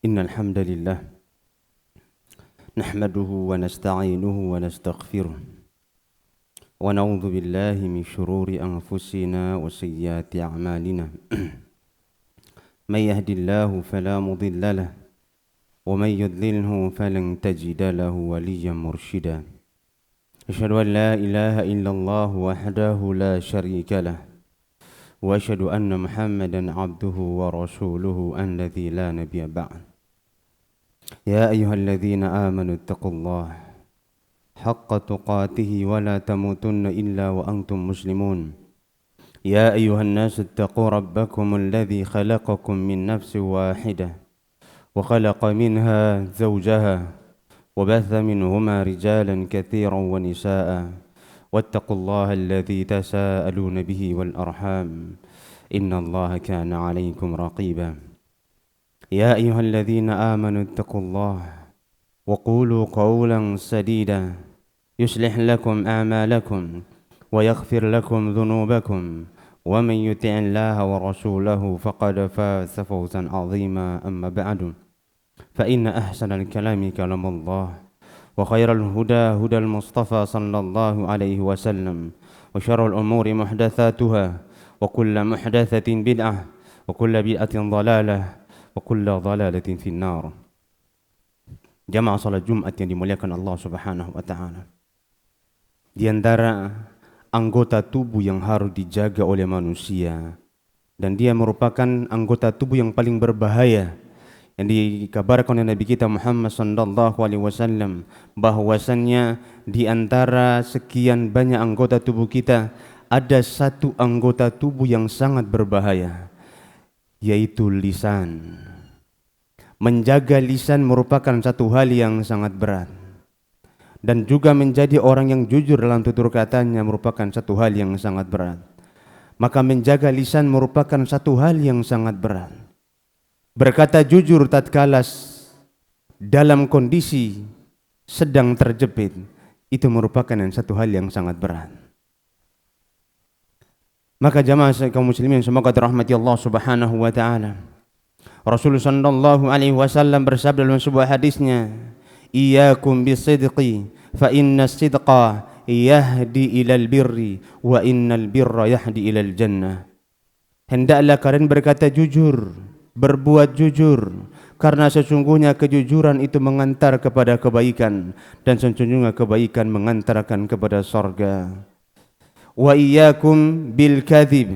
إن الحمد لله نحمده ونستعينه ونستغفره ونعوذ بالله من شرور أنفسنا وسيئات أعمالنا من يهد الله فلا مضل له ومن يضلله فلن تجد له وليا مرشدا أشهد أن لا إله إلا الله وحده لا شريك له وأشهد أن محمدا عبده ورسوله الذي لا نبي بعد يا أيها الذين آمنوا اتقوا الله حق تقاته ولا تموتن إلا وأنتم مسلمون يا أيها الناس اتقوا ربكم الذي خلقكم من نفس واحدة وخلق منها زوجها وبث منهما رجالا كثيرا ونساء واتقوا الله الذي تساءلون به والأرحام إن الله كان عليكم رقيبا يا أيها الذين آمنوا اتقوا الله وقولوا قولا سديدا يصلح لكم أعمالكم ويغفر لكم ذنوبكم ومن يطع الله ورسوله فقد فاز فوزا عظيما أما بعد فإن أحسن الكلام كلام الله وخير الهدى هدى المصطفى صلى الله عليه وسلم وشر الأمور محدثاتها وكل محدثة بدعة وكل بدعة ضلالة وكل ضلالة في النار. Jamaah salat Jumat yang dimuliakan Allah Subhanahu wa taala. Di antara anggota tubuh yang harus dijaga oleh manusia dan dia merupakan anggota tubuh yang paling berbahaya yang dikabarkan oleh Nabi kita Muhammad sallallahu alaihi wasallam bahwasannya di antara sekian banyak anggota tubuh kita ada satu anggota tubuh yang sangat berbahaya, yaitu lisan. Menjaga lisan merupakan satu hal yang sangat berat. Dan juga menjadi orang yang jujur dalam tutur katanya merupakan satu hal yang sangat berat. Maka menjaga lisan merupakan satu hal yang sangat berat. Berkata jujur tatkala dalam kondisi sedang terjepit, itu merupakan satu hal yang sangat berat. Maka jamaah kaum muslimin semoga dirahmati Allah Subhanahu wa taala. Rasulullah sallallahu alaihi wasallam bersabda dalam sebuah hadisnya, "Iyyakum bisidqi fa inna as-sidqa yahdi ilal birri wa innal birra yahdi ilal jannah." Hendaklah kalian berkata jujur, berbuat jujur, karena sesungguhnya kejujuran itu mengantar kepada kebaikan dan sesungguhnya kebaikan mengantarkan kepada surga. Wa iyyakum bil kadzib,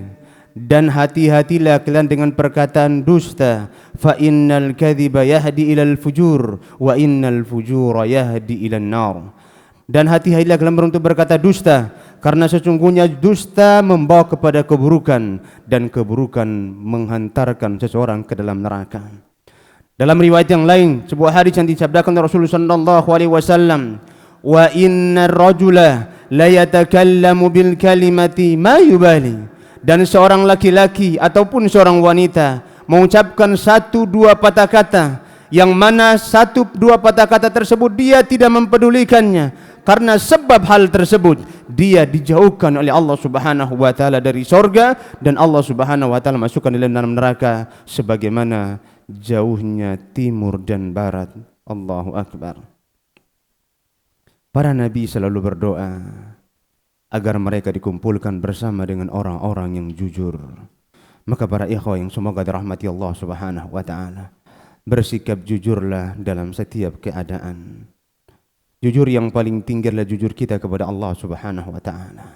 dan hati-hatilah kalian dengan perkataan dusta, fa innal kadhiba yahdi ilal fujur wa innal fujura yahdi ilan nar. Dan hati-hatilah kalian untuk berkata dusta, karena sesungguhnya dusta membawa kepada keburukan dan keburukan menghantarkan seseorang ke dalam neraka. Dalam riwayat yang lain, sebuah hadis yang disabdakan oleh Rasulullah sallallahu alaihi wasallam, wa innar rajula la yatakallamu bil kalimati ma yubali. Dan seorang laki-laki ataupun seorang wanita mengucapkan satu dua patah kata yang mana satu dua patah kata tersebut dia tidak mempedulikannya, karena sebab hal tersebut dia dijauhkan oleh Allah Subhanahu wa taala dari surga dan Allah Subhanahu wa taala masukkan dalam neraka sebagaimana jauhnya timur dan barat. Allahu akbar. Para nabi selalu berdoa agar mereka dikumpulkan bersama dengan orang-orang yang jujur. Maka para ikhwah yang semoga dirahmati Allah Subhanahu wa taala, bersikap jujurlah dalam setiap keadaan. Jujur yang paling tinggi adalah jujur kita kepada Allah Subhanahu wa taala.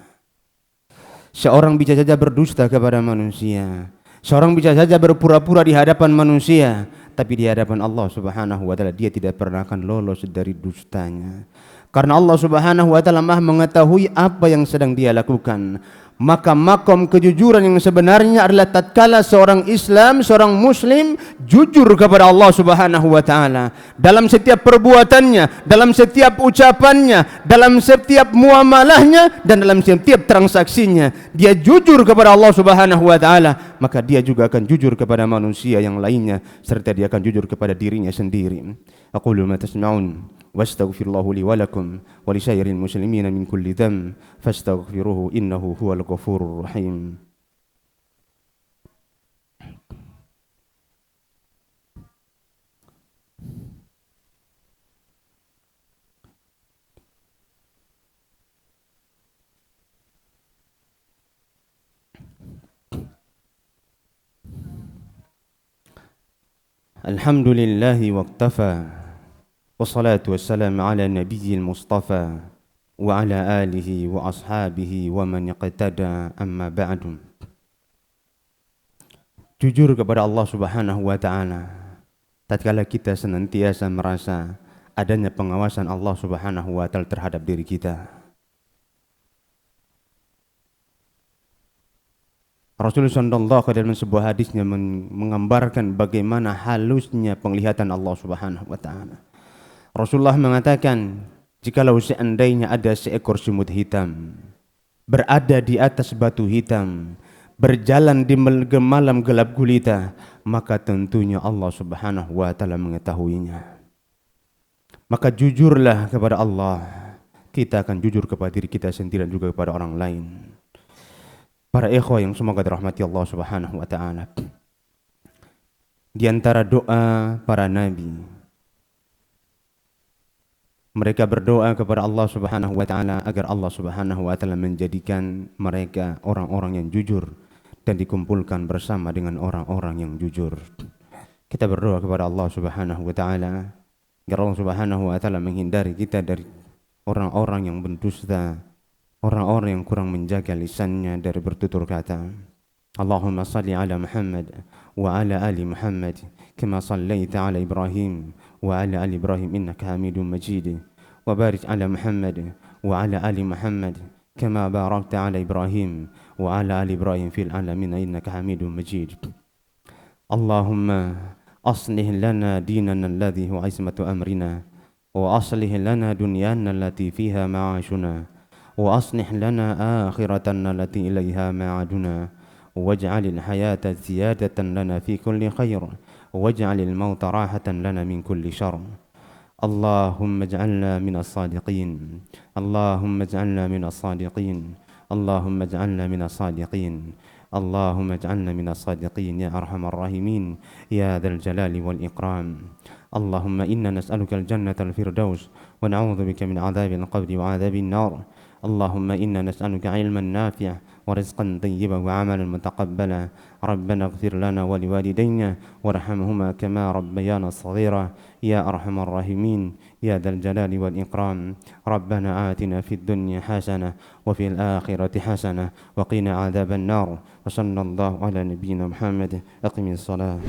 Seorang bisa saja berdusta kepada manusia, seorang bisa saja berpura-pura di hadapan manusia, tapi di hadapan Allah Subhanahu wa taala dia tidak pernah akan lolos dari dustanya. Karena Allah Subhanahu wa taala Maha mengetahui apa yang sedang dia lakukan. Maka makom kejujuran yang sebenarnya adalah tatkala seorang Islam, seorang Muslim jujur kepada Allah Subhanahu wa taala dalam setiap perbuatannya, dalam setiap ucapannya, dalam setiap muamalahnya dan dalam setiap transaksinya. Dia jujur kepada Allah Subhanahu wa taala, maka dia juga akan jujur kepada manusia yang lainnya serta dia akan jujur kepada dirinya sendiri. Aqulu ma tasma'un wastaghfirullahu li wa lakum wa li sairil muslimina min kulli dhanb fastaghfiruhu innahu huwal ghafurur rahim. Alhamdulillahi waqtafa, wassalatu wassalamu ala nabiyil mustafa wa ala alihi wa ashabihi wa man iqtada, amma ba'du. Jujur kepada Allah Subhanahu wa ta'ala tatkala kita senantiasa merasa adanya pengawasan Allah Subhanahu wa ta'ala terhadap diri kita. Rasulullah SAW dalam sebuah hadisnya menggambarkan bagaimana halusnya penglihatan Allah Subhanahu wa ta'ala. Rasulullah mengatakan, jikalau seandainya ada seekor semut hitam berada di atas batu hitam, berjalan di malam gelap gulita, maka tentunya Allah Subhanahu wa ta'ala mengetahuinya. Maka jujurlah kepada Allah, kita akan jujur kepada diri kita sendiri dan juga kepada orang lain. Para ikhwah yang semoga dirahmati Allah Subhanahu wa ta'ala, di antara doa para nabi, mereka berdoa kepada Allah Subhanahu wa ta'ala agar Allah Subhanahu wa ta'ala menjadikan mereka orang-orang yang jujur dan dikumpulkan bersama dengan orang-orang yang jujur. Kita berdoa kepada Allah Subhanahu wa ta'ala agar Allah Subhanahu wa ta'ala menghindari kita dari orang-orang yang berdusta, orang-orang yang kurang menjaga lisannya dari bertutur kata. Allahumma salli ala Muhammad wa ala ali Muhammad kama sallaita ala Ibrahim wa ala ali Ibrahim innaka Hamidum Majid, wa barik ala Muhammad wa ala ali Muhammad kama barakta ala Ibrahim wa ala ali Ibrahim fil alamin innaka Hamidum Majid. Allahumma aslih lana dinana alladhi huwa ismatu amrina wa aslih lana dunyana allati fiha ma'ashuna wa aslih lana akhiratana allati ilaiha ma'aduna waj'alil hayata ziyadatan lana fi kulli khair waj'alil mauta rahatan lana min kulli syarr. Allahumma ij'alna minas sadiqin, Allahumma ij'alna minas sadiqin, Allahumma ij'alna minas sadiqin, Allahumma ij'alna minas sadiqin ya arhamar rahimin ya dzal jalali wal ikram. Allahumma inna nas'aluka al-jannata al-firdaus wa na'udzu bika min 'adzabil qabri wa 'adzabin nar. اللهم إنا نسألك علما نافعا ورزقا طيبا وعملا متقبلا. ربنا اغفر لنا ولوالدينا وارحمهما كما ربيانا صغيرا يا أرحم الراحمين يا ذا الجلال والإكرام. ربنا آتنا في الدنيا حسنة وفي الآخرة حسنة وقنا عذاب النار. وصلى الله على نبينا محمد. أقم الصلاة.